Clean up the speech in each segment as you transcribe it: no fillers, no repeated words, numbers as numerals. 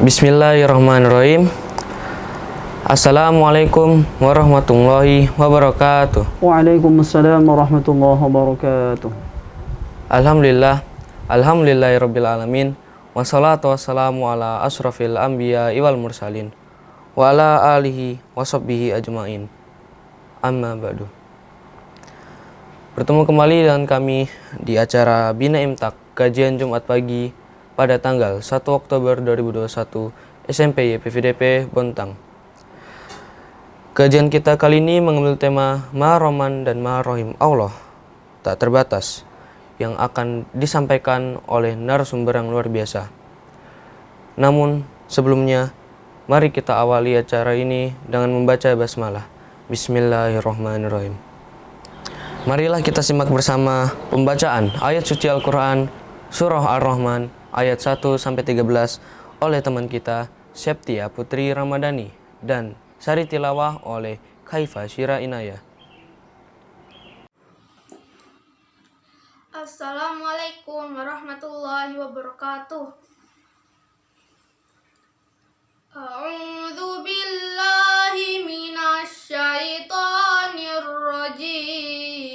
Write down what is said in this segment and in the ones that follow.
Bismillahirrahmanirrahim. Assalamualaikum warahmatullahi wabarakatuh. Waalaikumsalam warahmatullahi wabarakatuh. Alhamdulillahirabbil alamin. Wassalatu wassalamu ala asrofil anbiya wal mursalin wa ala alihi washabbihi ajmain. Amma ba'du. Bertemu kembali dengan kami di acara Bina Imtak kajian Jumat pagi pada tanggal 1 Oktober 2021 SMP YPVDP Bontang. Kajian kita kali ini mengambil tema Maha-Rahman dan Maha-Rahim Allah tak terbatas yang akan disampaikan oleh narasumber yang luar biasa. Namun sebelumnya, mari kita awali acara ini dengan membaca basmalah. Bismillahirrahmanirrahim. Marilah kita simak bersama pembacaan ayat suci Al-Quran Surah Ar-Rahman ayat 1-13 oleh teman kita Septia Putri Ramadhani dan sari tilawah oleh Kaifa Syira Inayah. Assalamualaikum warahmatullahi wabarakatuh. A'udzu billahi minasy syaithanir rajim.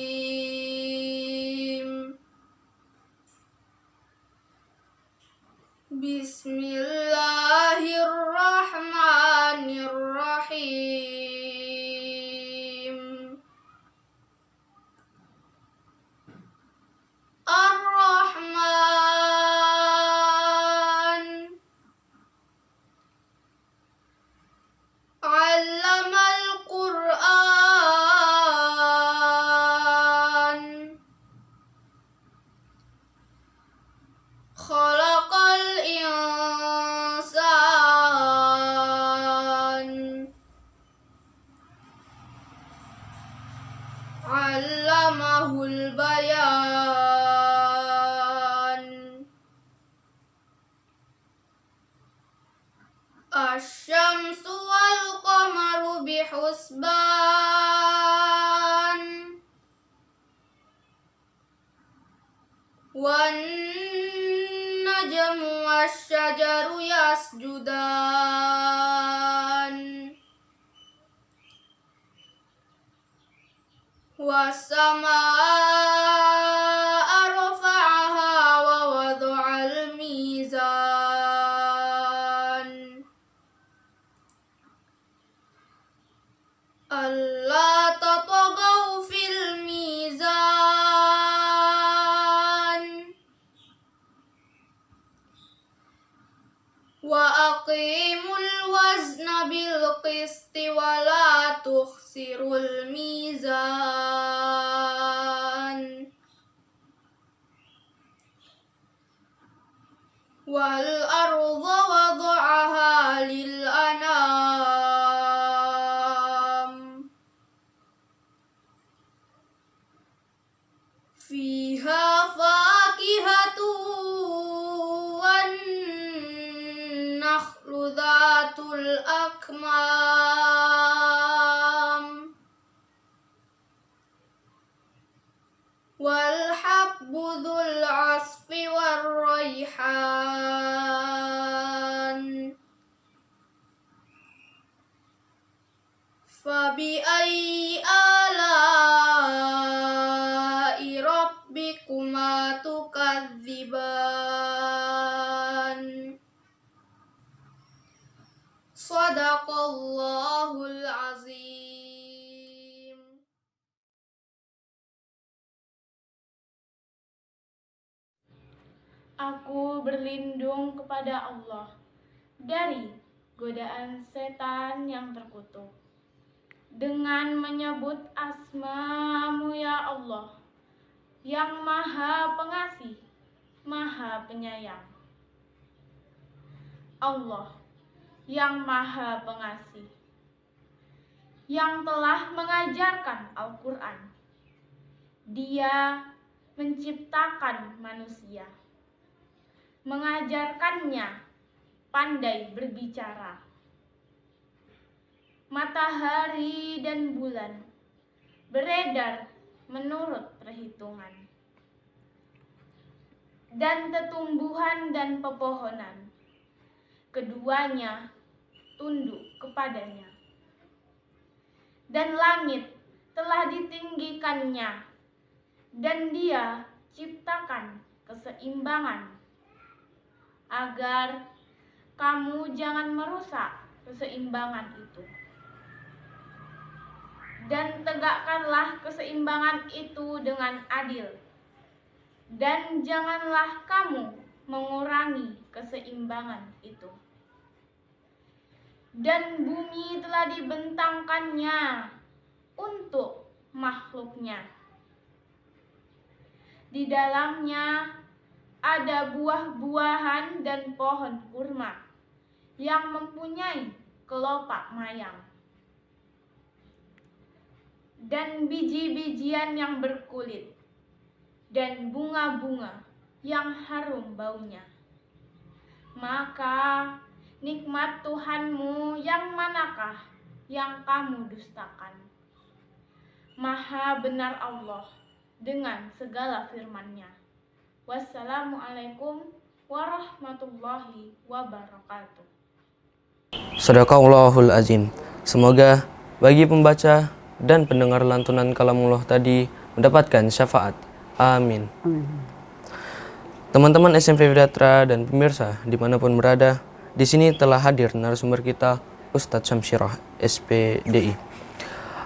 Bismillahirrahmanirrahim. Ar-Rahman 'allamal Qur'an khalaqal insan 'allamahul bayan. Asy-syamsu wal qamaru bihusban wan najmu wasy-syajaru yasjudan was-samaa'a rafa'aha wa wada'al mizan alla tatagaw fil mizan wa aqimul wazna bil qisti wa la tukhsirul mizan wal arda wada'aha lil anam fiha fakihatu wan nakhlu dhatul akmam wal habbu dhul asfi war rayhan fabi ayyi ala'i rabbikuma tukadziban. Shadaqallahul azim. Aku berlindung kepada Allah dari godaan setan yang terkutuk. Dengan menyebut asma-Mu ya Allah, yang Maha Pengasih, Maha Penyayang. Allah yang Maha Pengasih, yang telah mengajarkan Al-Quran. Dia menciptakan manusia, mengajarkannya pandai berbicara. Matahari dan bulan beredar menurut perhitungan, dan tetumbuhan dan pepohonan keduanya tunduk kepadanya. Dan langit telah ditinggikannya, dan Dia ciptakan keseimbangan, agar kamu jangan merusak keseimbangan itu. Dan tegakkanlah keseimbangan itu dengan adil, dan janganlah kamu mengurangi keseimbangan itu. Dan bumi telah dibentangkannya untuk makhluknya. Di dalamnya ada buah-buahan dan pohon kurma yang mempunyai kelopak mayang, dan biji-bijian yang berkulit, dan bunga-bunga yang harum baunya. Maka nikmat Tuhanmu yang manakah yang kamu dustakan? Maha benar Allah dengan segala firman-Nya. Wassalamualaikum warahmatullahi wabarakatuh. Sadaqallahul azim. Semoga bagi pembaca dan pendengar lantunan kalamullah tadi mendapatkan syafaat. Amin. Teman-teman SMP Vidatra dan pemirsa dimanapun berada, di sini telah hadir narasumber kita Ustadz Syamsirah, SPDI.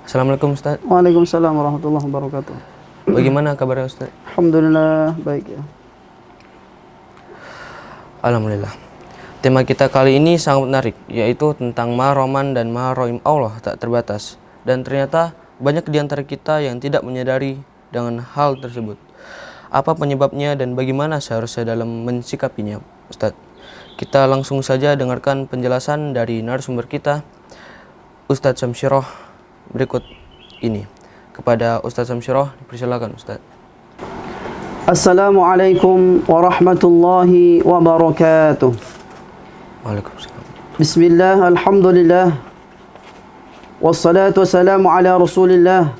Assalamualaikum Ustadz. Waalaikumsalam warahmatullahi wabarakatuh. Bagaimana kabarnya Ustadz? Alhamdulillah baik ya. Alhamdulillah. Tema kita kali ini sangat menarik, yaitu tentang Maha Rahman dan Maha Rahim Allah tak terbatas. Dan ternyata banyak di antara kita yang tidak menyadari dengan hal tersebut. Apa penyebabnya dan bagaimana seharusnya dalam mensikapinya, Ustadz? Kita langsung saja dengarkan penjelasan dari narasumber kita, Ustadz Syamsirah, berikut ini. Kepada Ustadz Syamsirah, dipersilakan Ustadz. Assalamualaikum warahmatullahi wabarakatuh. Waalaikumsalam. Bismillah, alhamdulillah, wassalatu wassalamu ala rasulillah.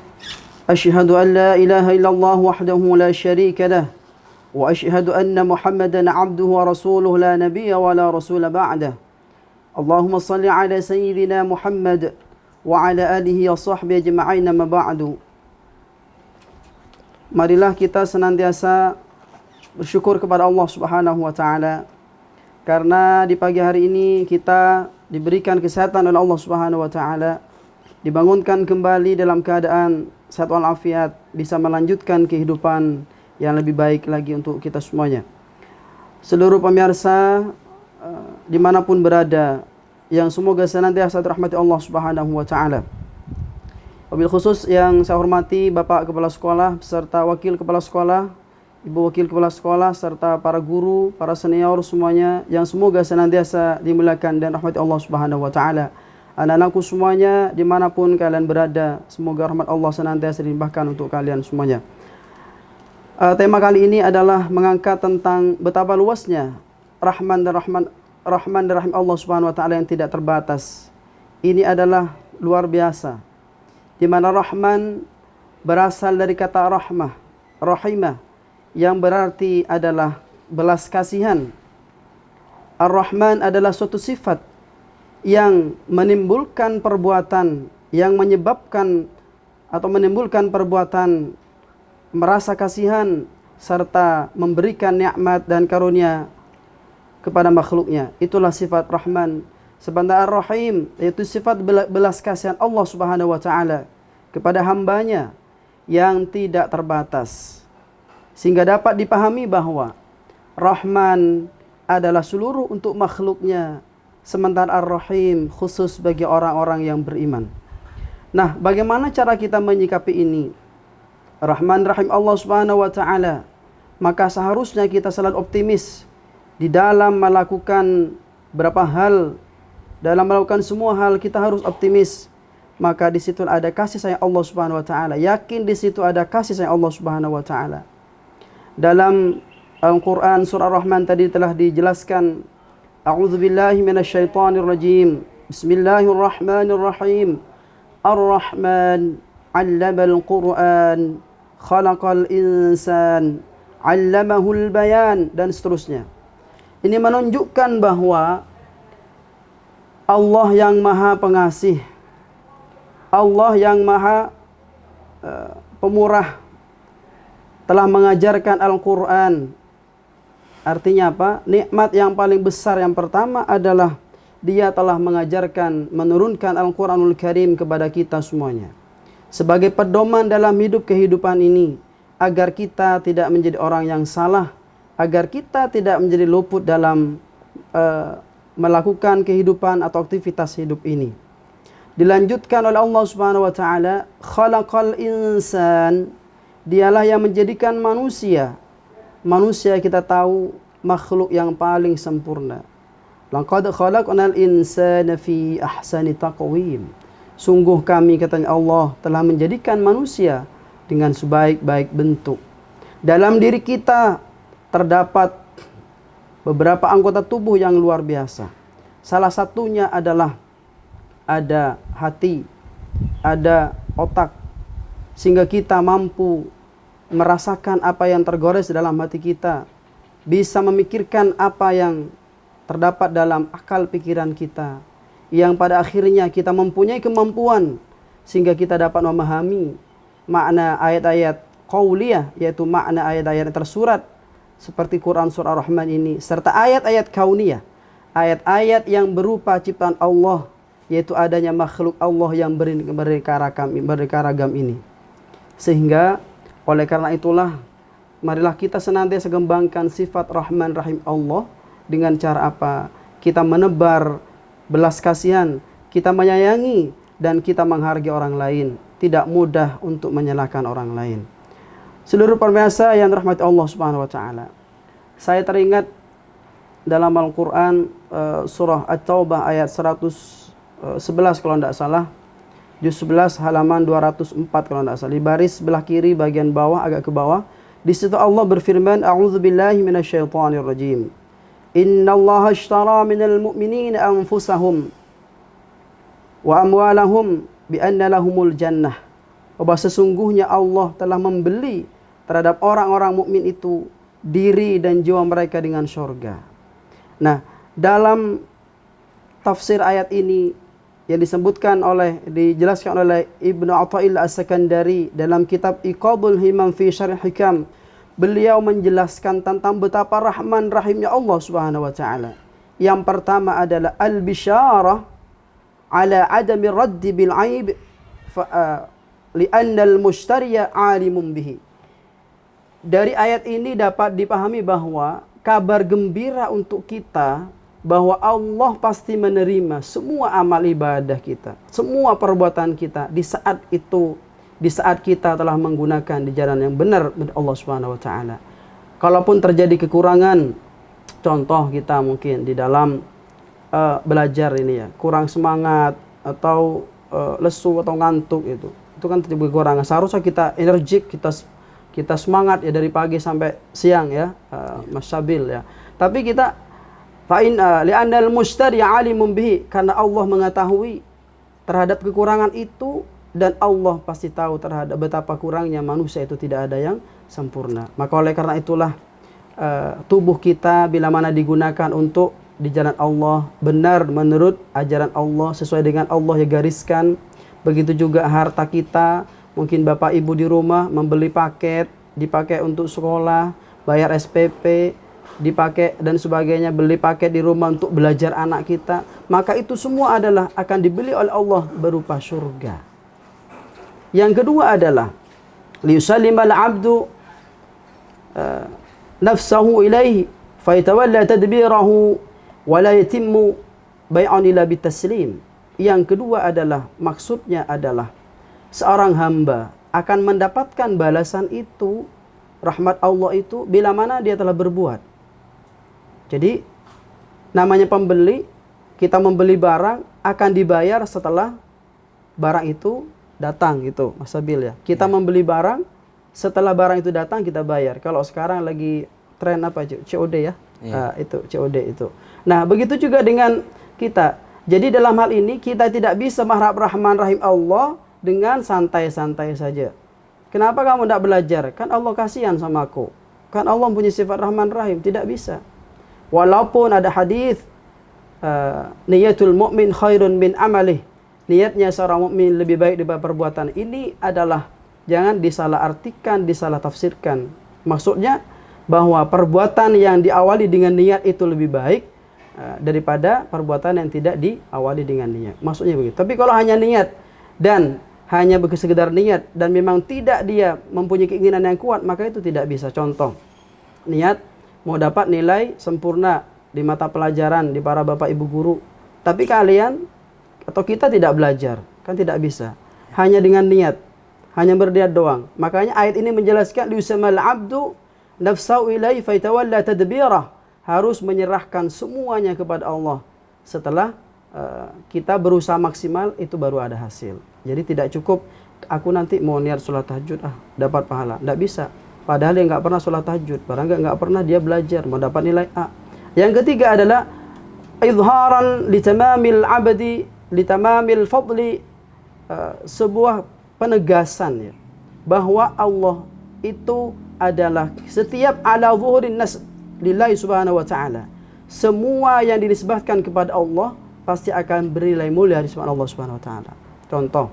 Asyhadu an la ilaha illallah wahdahu la syarika lah, wa asyhadu anna Muhammadan abduhu wa rasuluhu la nabiyya wa la rasula ba'dah. Allahumma salli ala sayyidina Muhammad wa ala alihi wa sahbihi ajma'in, ma ba'du. Marilah kita senantiasa bersyukur kepada Allah Subhanahu wa taala, karena di pagi hari ini kita diberikan kesehatan oleh Allah Subhanahu wa taala, dibangunkan kembali dalam keadaan sehat walafiat, bisa melanjutkan kehidupan yang lebih baik lagi untuk kita semuanya. Seluruh pemirsa dimanapun berada, yang semoga senantiasa dirahmati Allah Subhanahu wa taala. Wabil khusus yang saya hormati Bapak Kepala Sekolah beserta Wakil Kepala Sekolah, Ibu Wakil Kepala Sekolah serta para guru, para senior semuanya, yang semoga senantiasa dimuliakan dan rahmati Allah Subhanahu wa taala. Anak-anakku semuanya dimanapun kalian berada, semoga rahmat Allah senantiasa dilimpahkan untuk kalian semuanya. Tema kali ini adalah mengangkat tentang betapa luasnya Rahman dan Rahim Allah Subhanahu wa taala yang tidak terbatas. Ini adalah luar biasa, di mana Rahman berasal dari kata rahmah, rahimah, yang berarti adalah belas kasihan. Ar-Rahman adalah suatu sifat yang menimbulkan perbuatan, yang menyebabkan atau menimbulkan perbuatan merasa kasihan serta memberikan nikmat dan karunia kepada makhluknya. Itulah sifat Rahman. Sementara Ar-Rahim yaitu sifat belas kasihan Allah Subhanahu wa taala kepada hambanya yang tidak terbatas. Sehingga dapat dipahami bahwa Rahman adalah seluruh untuk makhluknya, sementara Ar-Rahim khusus bagi orang-orang yang beriman. Nah, bagaimana cara kita menyikapi ini? Rahman Rahim Allah Subhanahu wa taala, maka seharusnya kita selalu optimis di dalam melakukan berapa hal. Dalam melakukan semua hal kita harus optimis. Maka di situ ada kasih sayang Allah Subhanahu wa taala. Yakin di situ ada kasih sayang Allah Subhanahu wa taala. Dalam Al-Qur'an surah Ar-Rahman tadi telah dijelaskan, A'udzubillahi minasyaitonir rajim. Bismillahirrahmanirrahim. Ar-Rahman 'allamal Qur'an, khalaqal insan, 'allamahul bayan, dan seterusnya. Ini menunjukkan bahwa Allah yang maha pengasih, Allah yang maha pemurah, telah mengajarkan Al-Quran. Artinya apa? Nikmat yang paling besar yang pertama adalah Dia telah mengajarkan, menurunkan Al-Quranul Karim kepada kita semuanya sebagai pedoman dalam hidup kehidupan ini, agar kita tidak menjadi orang yang salah, agar kita tidak menjadi luput dalam melakukan kehidupan atau aktivitas hidup ini. Dilanjutkan oleh Allah Subhanahu wa taala, khalaqal insan, Dialah yang menjadikan manusia. Manusia kita tahu makhluk yang paling sempurna. Laqad khalaqnal insana fi ahsani taqwim. Sungguh kami, katanya Allah, telah menjadikan manusia dengan sebaik-baik bentuk. Dalam diri kita terdapat beberapa anggota tubuh yang luar biasa. Salah satunya adalah ada hati, ada otak, sehingga kita mampu merasakan apa yang tergores dalam hati kita, bisa memikirkan apa yang terdapat dalam akal pikiran kita, yang pada akhirnya kita mempunyai kemampuan sehingga kita dapat memahami makna ayat-ayat qauliyah, yaitu makna ayat-ayat yang tersurat seperti Quran surah Ar-Rahman ini, serta ayat-ayat kauniyah, ayat-ayat yang berupa ciptaan Allah, yaitu adanya makhluk Allah yang beraneka ragam ini. Sehingga oleh karena itulah, marilah kita senantiasa kembangkan sifat Rahman Rahim Allah. Dengan cara apa? Kita menebar belas kasihan, kita menyayangi, dan kita menghargai orang lain. Tidak mudah untuk menyalahkan orang lain. Seluruh pemirsa yang dirahmati Allah Subhanahu wa taala, saya teringat dalam Al-Quran surah At-Taubah ayat 111 kalau tidak salah, juz 11 halaman 204 kalau tidak salah, di baris sebelah kiri bagian bawah, agak ke bawah. Di situ Allah berfirman, a'udzubillahi minasyaitonirrajim. Innallaha ashtara minal mu'minina anfusahum wa amwalahum bi anna lahumul jannah. Bahwa sesungguhnya Allah telah membeli terhadap orang-orang mukmin itu diri dan jiwa mereka dengan surga. Nah, dalam tafsir ayat ini yang dijelaskan oleh Ibnu Athaillah As-Sakandari dalam kitab Iqadul Himam fi Syarh Hikam, beliau menjelaskan tentang betapa rahman rahimnya Allah Subhanahu wa taala. Yang pertama adalah al-bisyarah ala adami raddi bil aib li'anna al-mushtariya alimun bihi. Dari ayat ini dapat dipahami bahwa kabar gembira untuk kita bahwa Allah pasti menerima semua amal ibadah kita, semua perbuatan kita di saat itu, di saat kita telah menggunakan di jalan yang benar Allah Subhanahu wa taala. Kalaupun terjadi kekurangan, contoh kita mungkin di dalam belajar ini ya, kurang semangat atau lesu atau ngantuk, itu kan terjadi kekurangan. Seharusnya kita energik, kita semangat ya dari pagi sampai siang ya, Mas Sabil ya. Tapi kita li'annal mushtari alimun bihi, karena Allah mengetahui terhadap kekurangan itu, dan Allah pasti tahu terhadap betapa kurangnya manusia itu tidak ada yang sempurna. Maka oleh karena itulah tubuh kita bila mana digunakan untuk di jalan Allah, benar menurut ajaran Allah, sesuai dengan Allah yang gariskan. Begitu juga harta kita, mungkin bapak ibu di rumah membeli paket, dipakai untuk sekolah, bayar SPP, dipakai dan sebagainya, beli paket di rumah untuk belajar anak kita, maka itu semua adalah akan dibeli oleh Allah berupa surga. Yang kedua adalah liyusallimal abdu nafsahu ilaihi fayatawalla tadbirahu wa la yatimmu bai'an illa bitaslim. Yang kedua adalah, maksudnya adalah seorang hamba akan mendapatkan balasan itu, rahmat Allah itu, bila mana dia telah berbuat. Jadi namanya pembeli, kita membeli barang akan dibayar setelah barang itu datang, gitu Mas Sabil ya. Kita membeli barang, setelah barang itu datang kita bayar. Kalau sekarang lagi tren apa, COD ya, itu COD itu. Nah begitu juga dengan kita. Jadi dalam hal ini kita tidak bisa mengharap rahman rahim Allah dengan santai-santai saja. Kenapa kamu tidak belajar? Kan Allah kasihan sama aku, kan Allah punya sifat rahman rahim. Tidak bisa. Walaupun ada hadis niyatul mu'min khairun min amalih. Niatnya seorang mukmin lebih baik daripada perbuatan. Ini adalah jangan disalahartikan, disalah tafsirkan. Maksudnya bahwa perbuatan yang diawali dengan niat itu lebih baik daripada perbuatan yang tidak diawali dengan niat. Maksudnya begitu. Tapi kalau hanya niat dan hanya sekedar niat dan memang tidak dia mempunyai keinginan yang kuat, maka itu tidak bisa. Contoh, niat mau dapat nilai sempurna di mata pelajaran di para bapak ibu guru, tapi kalian atau kita tidak belajar, kan tidak bisa. Hanya dengan niat, hanya berniat doang. Makanya ayat ini menjelaskan liusamal abdu nafsau ilai faitawalla tadbirah, harus menyerahkan semuanya kepada Allah. Setelah kita berusaha maksimal, itu baru ada hasil. Jadi tidak cukup aku nanti mau niat sholat tahajud dapat pahala, tidak bisa. Padahal dia nggak pernah sholat tahajud, barangkali nggak pernah dia belajar mau dapat nilai A. Yang ketiga adalah izharan litamamil abdi litamamil fadli, sebuah penegasan ya, bahwa Allah itu adalah setiap ala zuhurin nas lillahi subhanahu wa ta'ala. Semua yang dinisbahkan kepada Allah pasti akan bernilai mulia di hadapan Allah subhanahu wa ta'ala. Contoh,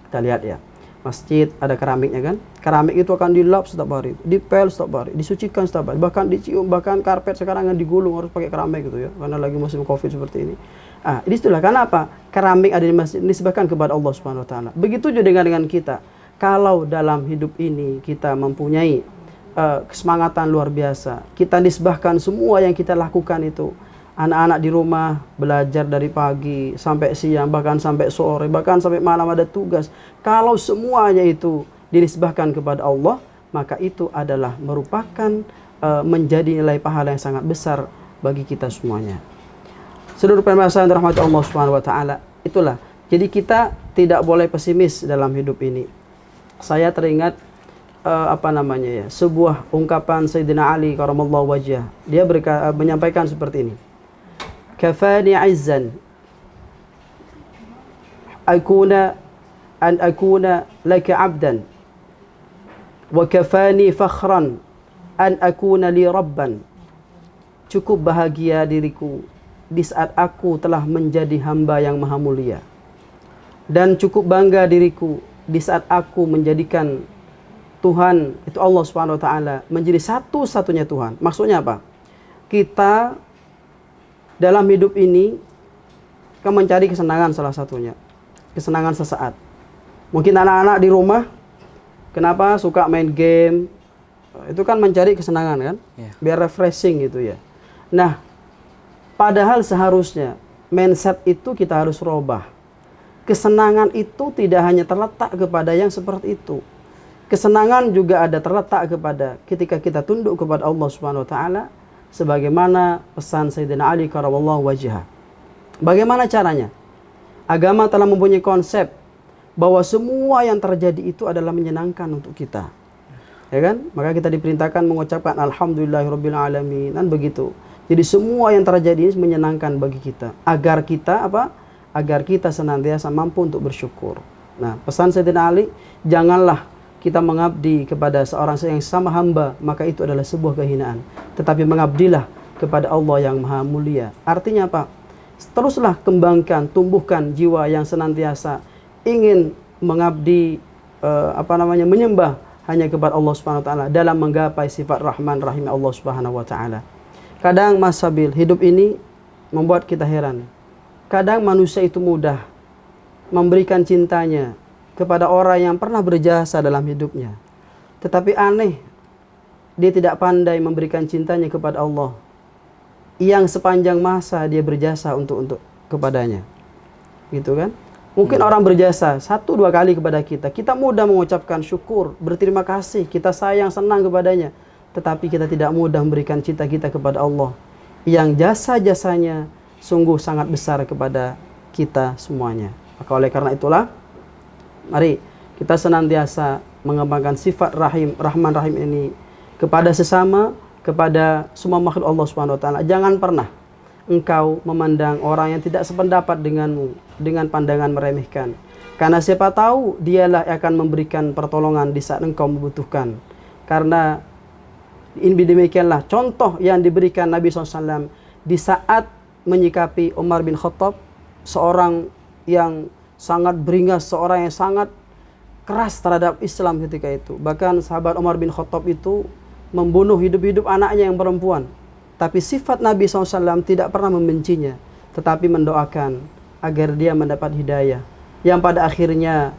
kita lihat ya, masjid ada keramiknya kan, keramik itu akan dilap setiap hari, dipel setiap hari, disucikan setiap hari, bahkan dicium, bahkan karpet sekarang yang digulung harus pakai keramik gitu ya, karena lagi musim covid seperti ini. Ini itulah kenapa keramik ada di masjid dinisbahkan kepada Allah subhanahu wa ta'ala. Begitu juga dengan kita. Kalau dalam hidup ini kita mempunyai kesemangatan luar biasa, kita nisbahkan semua yang kita lakukan itu. Anak-anak di rumah belajar dari pagi sampai siang, bahkan sampai sore, bahkan sampai malam ada tugas. Kalau semuanya itu dinisbahkan kepada Allah, maka itu adalah merupakan menjadi nilai pahala yang sangat besar bagi kita semuanya. Seluruh permasalahan dirahmati Allah Subhanahu wa taala. Itulah. Jadi kita tidak boleh pesimis dalam hidup ini. Saya teringat sebuah ungkapan Sayyidina Ali karamallahu wajhah. Dia menyampaikan seperti ini. Kafani izzan akuna laka abdan wa kafani fakhran an akuna li rabban. Cukup bahagia diriku di saat aku telah menjadi hamba yang maha mulia, dan cukup bangga diriku di saat aku menjadikan Tuhan itu Allah Subhanahu wa taala menjadi satu-satunya Tuhan. Maksudnya apa? Kita dalam hidup ini kan mencari kesenangan, salah satunya kesenangan sesaat. Mungkin anak-anak di rumah kenapa suka main game, itu kan mencari kesenangan kan, biar refreshing gitu ya. Nah, padahal seharusnya mindset itu kita harus rubah. Kesenangan itu tidak hanya terletak kepada yang seperti itu. Kesenangan juga ada terletak kepada ketika kita tunduk kepada Allah Subhanahu wa taala, sebagaimana pesan Sayyidina Ali karamallahu wajhah. Bagaimana caranya? Agama telah mempunyai konsep bahwa semua yang terjadi itu adalah menyenangkan untuk kita. Ya kan? Maka kita diperintahkan mengucapkan alhamdulillahirabbil alamin, dan begitu. Jadi semua yang terjadi ini menyenangkan bagi kita, agar kita agar kita senantiasa mampu untuk bersyukur. Nah, pesan Sayyidina Ali, janganlah kita mengabdi kepada seorang yang sama hamba, maka itu adalah sebuah kehinaan. Tetapi mengabdilah kepada Allah yang maha mulia. Artinya apa? Teruslah kembangkan, tumbuhkan jiwa yang senantiasa ingin mengabdi, menyembah hanya kepada Allah Subhanahu wa taala dalam menggapai sifat Rahman Rahim Allah Subhanahu wa taala. Kadang Mas Sabil, hidup ini membuat kita heran. Kadang manusia itu mudah memberikan cintanya kepada orang yang pernah berjasa dalam hidupnya. Tetapi aneh, dia tidak pandai memberikan cintanya kepada Allah yang sepanjang masa dia berjasa untuk kepadanya. Gitu kan? Mungkin orang berjasa 1-2 kali kepada kita, kita mudah mengucapkan syukur, berterima kasih, kita sayang, senang kepadanya. Tetapi kita tidak mudah memberikan cinta kita kepada Allah yang jasa-jasanya sungguh sangat besar kepada kita semuanya. Maka oleh karena itulah, mari kita senantiasa mengembangkan sifat Rahman Rahim ini kepada sesama, kepada semua makhluk Allah Subhanahu wa taala. Jangan pernah engkau memandang orang yang tidak sependapat denganmu dengan pandangan meremehkan. Karena siapa tahu dialah yang akan memberikan pertolongan di saat engkau membutuhkan. Karena ini demikianlah contoh yang diberikan Nabi SAW di saat menyikapi Umar bin Khattab, seorang yang sangat beringas, seorang yang sangat keras terhadap Islam ketika itu. Bahkan sahabat Umar bin Khattab itu membunuh hidup-hidup anaknya yang perempuan. Tapi sifat Nabi SAW tidak pernah membencinya, tetapi mendoakan agar dia mendapat hidayah. Yang pada akhirnya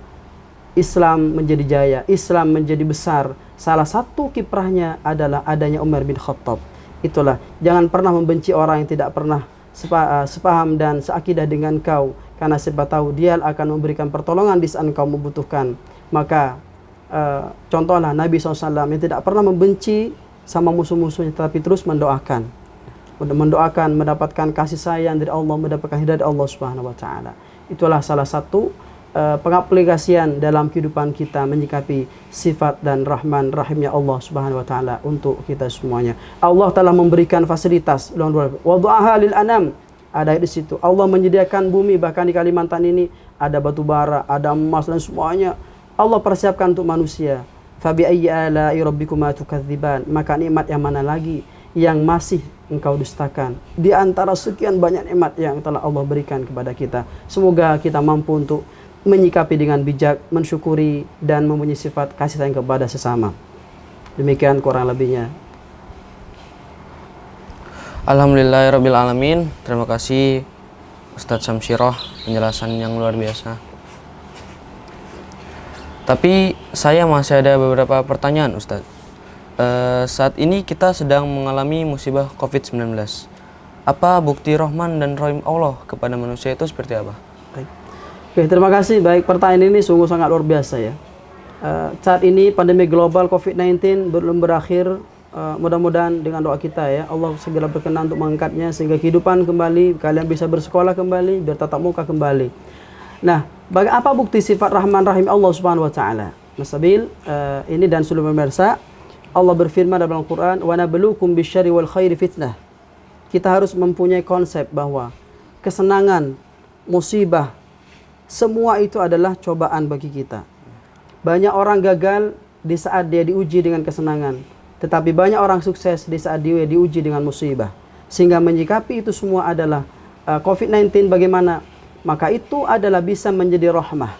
Islam menjadi jaya, Islam menjadi besar. Salah satu kiprahnya adalah adanya Umar bin Khattab. Itulah, jangan pernah membenci orang yang tidak pernah sepaham dan seakidah dengan kau, karena siapa tahu dia akan memberikan pertolongan di saat kau membutuhkan. Maka contohlah Nabi SAW yang tidak pernah membenci sama musuh-musuhnya, tapi terus mendoakan mendapatkan kasih sayang dari Allah, mendapatkan hidayah dari Allah Subhanahu wa taala. Itulah salah satu pengaplikasian dalam kehidupan kita menyikapi sifat dan rahman rahimnya Allah Subhanahu wa taala untuk kita semuanya. Allah telah memberikan fasilitas wadu'aha lil anam. Ada di situ. Allah menyediakan bumi, bahkan di Kalimantan ini ada batu bara, ada emas dan semuanya Allah persiapkan untuk manusia. Fabi ayyi ala'i rabbikuma tukadziban. Maka nikmat yang mana lagi yang masih engkau dustakan di antara sekian banyak nikmat yang telah Allah berikan kepada kita. Semoga kita mampu untuk menyikapi dengan bijak, mensyukuri dan mempunyai sifat kasih sayang kepada sesama. Demikian kurang lebihnya. Alhamdulillahirabbil alamin. Terima kasih Ustadz Syamsiroh, penjelasan yang luar biasa. Tapi saya masih ada beberapa pertanyaan, Ustadz. Saat ini kita sedang mengalami musibah COVID-19. Apa bukti Rahman dan Rahim Allah kepada manusia itu seperti apa? Baik. Oke, terima kasih. Baik, pertanyaan ini sungguh sangat luar biasa ya. Saat ini pandemi global COVID-19 belum berakhir. Mudah-mudahan dengan doa kita ya, Allah segera berkenan untuk mengangkatnya sehingga kehidupan kembali, kalian bisa bersekolah kembali, bertatap muka kembali. Nah, apa bukti sifat Rahman Rahim Allah Subhanahu wa taala? Nasabil, ini dan seluruh pemirsa, Allah berfirman dalam Al-Quran, wa nabluukum bisyarri wal khairi fitnah. Kita harus mempunyai konsep bahwa kesenangan, musibah, semua itu adalah cobaan bagi kita. Banyak orang gagal di saat dia diuji dengan kesenangan, tetapi banyak orang sukses di saat dia diuji dengan musibah. Sehingga menyikapi itu semua adalah COVID-19 bagaimana? Maka itu adalah bisa menjadi rahmah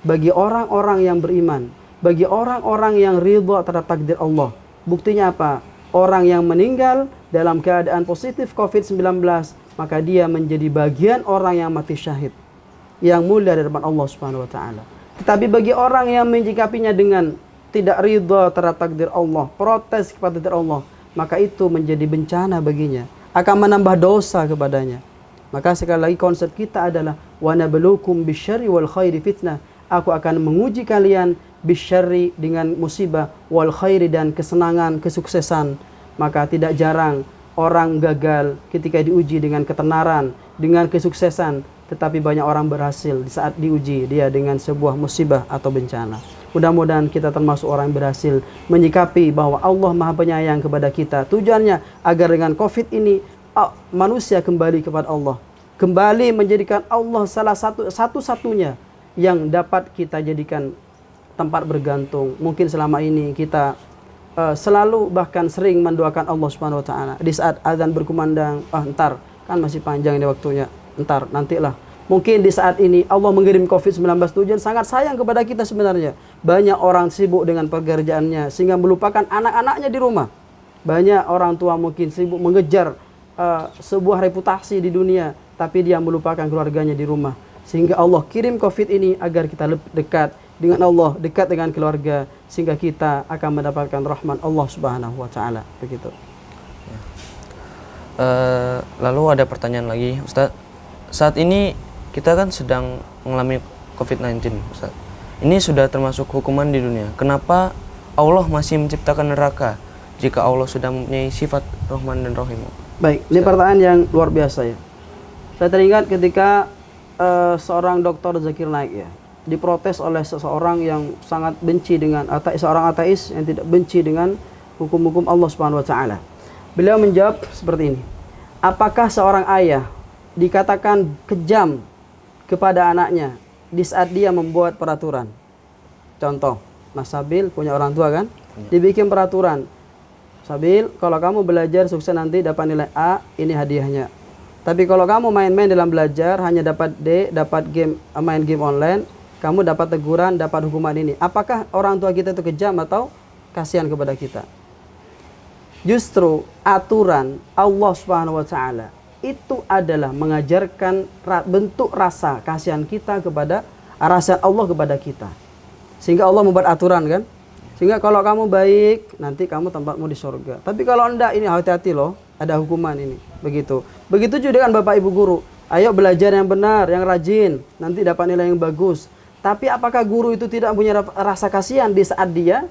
bagi orang-orang yang beriman, bagi orang-orang yang ridha terhadap takdir Allah. Buktinya apa? Orang yang meninggal dalam keadaan positif COVID-19, maka dia menjadi bagian orang yang mati syahid, yang mulia di hadapan Allah Subhanahu wa taala. Tetapi bagi orang yang menyikapinya dengan tidak ridha terhadap takdir Allah, protes kepada takdir Allah, maka itu menjadi bencana baginya, akan menambah dosa kepadanya. Maka sekali lagi konsep kita adalah wa nabluukum bisyarri wal khairi fitnah. Aku akan menguji kalian bisyarri dengan musibah, wal khairi dan kesenangan, kesuksesan. Maka tidak jarang orang gagal ketika diuji dengan ketenaran, dengan kesuksesan, tetapi banyak orang berhasil di saat diuji dia dengan sebuah musibah atau bencana. Mudah-mudahan kita termasuk orang yang berhasil menyikapi bahwa Allah Maha Penyayang kepada kita. Tujuannya agar dengan COVID ini manusia kembali kepada Allah, kembali menjadikan Allah salah satu-satunya yang dapat kita jadikan tempat bergantung. Mungkin selama ini kita selalu bahkan sering mendoakan Allah Subhanahu wa taala di saat azan berkumandang, entar kan masih panjang ini waktunya, entar nantilah. Mungkin di saat ini Allah mengirim COVID-19, tujuan sangat sayang kepada kita sebenarnya. Banyak orang sibuk dengan pekerjaannya sehingga melupakan anak-anaknya di rumah. Banyak orang tua mungkin sibuk mengejar sebuah reputasi di dunia, tapi dia melupakan keluarganya di rumah. Sehingga Allah kirim COVID ini agar kita dekat dengan Allah, dekat dengan keluarga, sehingga kita akan mendapatkan rahman Allah Subhanahu wa taala. Begitu. Lalu ada pertanyaan lagi, Ustaz. Saat ini kita kan sedang mengalami COVID-19, Ustaz. Ini sudah termasuk hukuman di dunia. Kenapa Allah masih menciptakan neraka jika Allah sudah mempunyai sifat Rahman dan Rahim? Baik, ini pertanyaan yang luar biasa ya. Saya teringat ketika seorang Dr. Zakir Naik ya, diprotes oleh seseorang yang sangat benci dengan seorang ateis yang tidak benci dengan hukum-hukum Allah Subhanahu wa taala. Beliau menjawab seperti ini. Apakah seorang ayah dikatakan kejam kepada anaknya di saat dia membuat peraturan? Contoh, Mas Sabil punya orang tua kan? Dibikin peraturan. Sabil, kalau kamu belajar sukses nanti dapat nilai A, ini hadiahnya. Tapi kalau kamu main-main dalam belajar, hanya dapat D, dapat game, main game online, kamu dapat teguran, dapat hukuman ini. Apakah orang tua kita itu kejam atau kasihan kepada kita? Justru aturan Allah Subhanahu wa taala itu adalah mengajarkan bentuk rasa kasihan kita kepada rasa Allah kepada kita. Sehingga Allah membuat aturan kan? Sehingga kalau kamu baik, nanti kamu tempatmu di surga. Tapi kalau enggak, ini hati-hati loh, ada hukuman ini. Begitu. Begitu juga dengan Bapak Ibu guru. Ayo belajar yang benar, yang rajin, nanti dapat nilai yang bagus. Tapi apakah guru itu tidak punya rasa kasihan di saat dia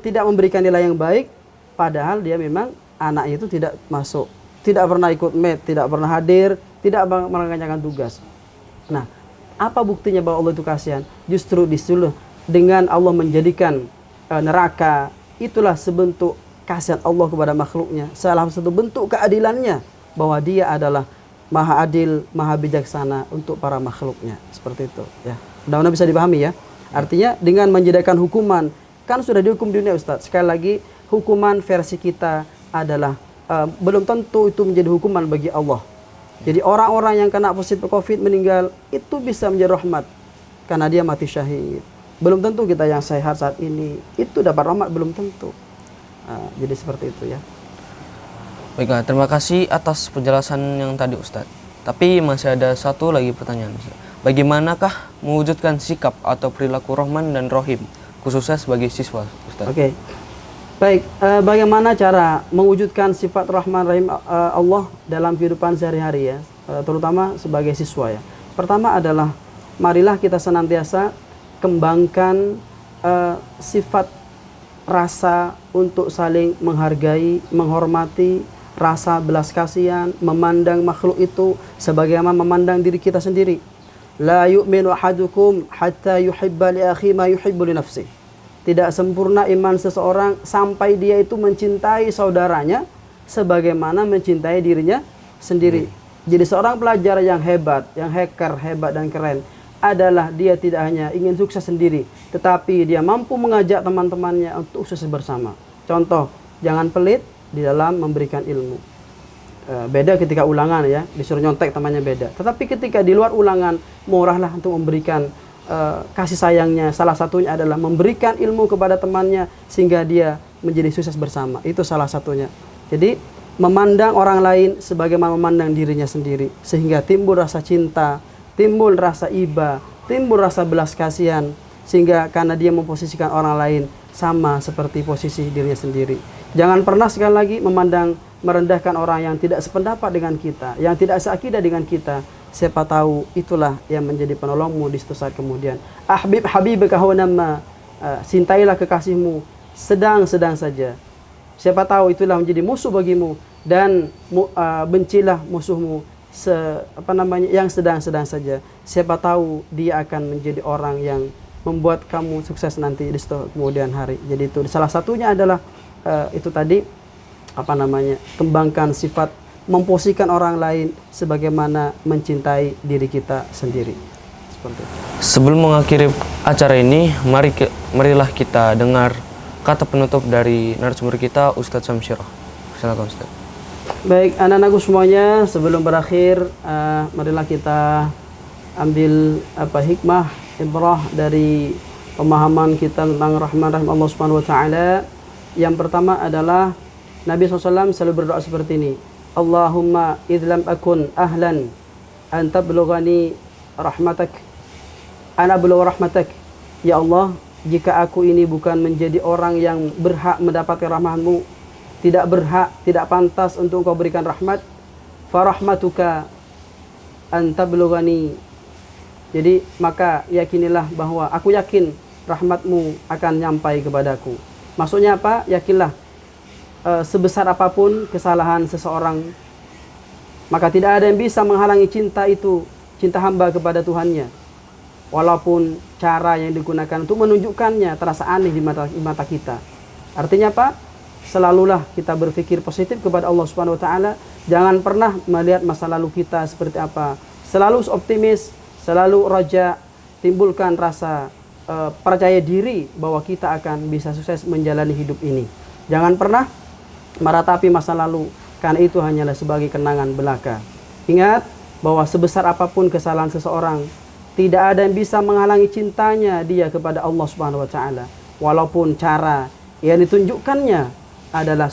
tidak memberikan nilai yang baik, padahal dia memang anaknya itu tidak masuk, tidak pernah ikut med, tidak pernah hadir, tidak mengerjakan tugas. Nah, apa buktinya bahwa Allah itu kasihan? Justru disuruh dengan Allah menjadikan neraka, itulah sebentuk kasihan Allah kepada makhluknya. Salah satu bentuk keadilannya bahwa dia adalah maha adil, maha bijaksana untuk para makhluknya. Seperti itu ya. Mudah-mudahan bisa dipahami ya. Artinya dengan menjadikan hukuman, kan sudah dihukum di dunia Ustaz. Sekali lagi, hukuman versi kita adalah belum tentu itu menjadi hukuman bagi Allah. Jadi orang-orang yang kena positif COVID meninggal itu bisa menjadi rahmat karena dia mati syahid. Belum tentu kita yang sehat saat ini itu dapat rahmat, belum tentu. Jadi seperti itu ya. Baiklah, terima kasih atas penjelasan yang tadi Ustadz. Tapi masih ada satu lagi pertanyaan Ustadz. Bagaimanakah mewujudkan sikap atau perilaku Rahman dan Rahim khususnya sebagai siswa Ustadz? Oke. Baik, bagaimana cara mewujudkan sifat Rahman Rahim Allah dalam kehidupan sehari-hari ya, terutama sebagai siswa ya. Pertama adalah marilah kita senantiasa kembangkan sifat rasa untuk saling menghargai, menghormati, rasa belas kasihan, memandang makhluk itu sebagaimana memandang diri kita sendiri. La yu'minu ahadukum hatta yuhibba li akhi ma yuhibbu li nafsihi. Tidak sempurna iman seseorang sampai dia itu mencintai saudaranya sebagaimana mencintai dirinya sendiri. Jadi seorang pelajar yang hebat, yang hacker, hebat dan keren adalah dia tidak hanya ingin sukses sendiri, tetapi dia mampu mengajak teman-temannya untuk sukses bersama. Contoh, jangan pelit di dalam memberikan ilmu. Beda ketika ulangan ya, disuruh nyontek temannya beda. Tetapi ketika di luar ulangan, murahlah untuk memberikan kasih sayangnya. Salah satunya adalah memberikan ilmu kepada temannya sehingga dia menjadi sukses bersama. Itu salah satunya. Jadi memandang orang lain sebagaimana memandang dirinya sendiri sehingga timbul rasa cinta, timbul rasa iba, timbul rasa belas kasihan, sehingga karena dia memposisikan orang lain sama seperti posisi dirinya sendiri. Jangan pernah sekali lagi merendahkan orang yang tidak sependapat dengan kita, yang tidak seakidah dengan kita. Siapa tahu itulah yang menjadi penolongmu di suatu saat kemudian. Ahbib habibaka hawanamma, cintailah kekasihmu sedang-sedang saja. Siapa tahu itulah menjadi musuh bagimu, dan bencilah musuhmu yang sedang-sedang saja. Siapa tahu dia akan menjadi orang yang membuat kamu sukses nanti di kemudian hari. Jadi itu salah satunya adalah itu tadi kembangkan sifat memposisikan orang lain sebagaimana mencintai diri kita sendiri. Seperti itu. Sebelum mengakhiri acara ini, marilah kita dengar kata penutup dari narasumber kita Ustadz Samsyirah. Silakan Ustadz. Baik, anak-anakku semuanya, sebelum berakhir, marilah kita ambil hikmah, ibrah dari pemahaman kita tentang Rahman Rahim Allah Subhanahu wa taala. Yang pertama adalah Nabi SAW selalu berdoa seperti ini. Allahumma idlam akun ahlan an tablughani rahmatak ana bulugh rahmatak. Ya Allah, jika aku ini bukan menjadi orang yang berhak mendapatkan rahmatmu, tidak berhak, tidak pantas untuk Engkau berikan rahmat, farahmatuka an tablughani. Jadi maka yakinilah bahwa aku yakin rahmatmu akan nyampai kepadaku. Maksudnya apa? Yakinlah sebesar apapun kesalahan seseorang, maka tidak ada yang bisa menghalangi cinta itu, cinta hamba kepada Tuhannya. Walaupun cara yang digunakan untuk menunjukkannya terasa aneh di mata kita. Artinya apa? Selalulah kita berpikir positif kepada Allah Subhanahu wa taala. Jangan pernah melihat masa lalu kita seperti apa. Selalu optimis, selalu raja, timbulkan rasa percaya diri bahwa kita akan bisa sukses menjalani hidup ini. Jangan pernah meratapi masa lalu, karena itu hanyalah sebagai kenangan belaka. Ingat bahwa sebesar apapun kesalahan seseorang, tidak ada yang bisa menghalangi cintanya dia kepada Allah Subhanahu wa taala, walaupun cara yang ditunjukkannya adalah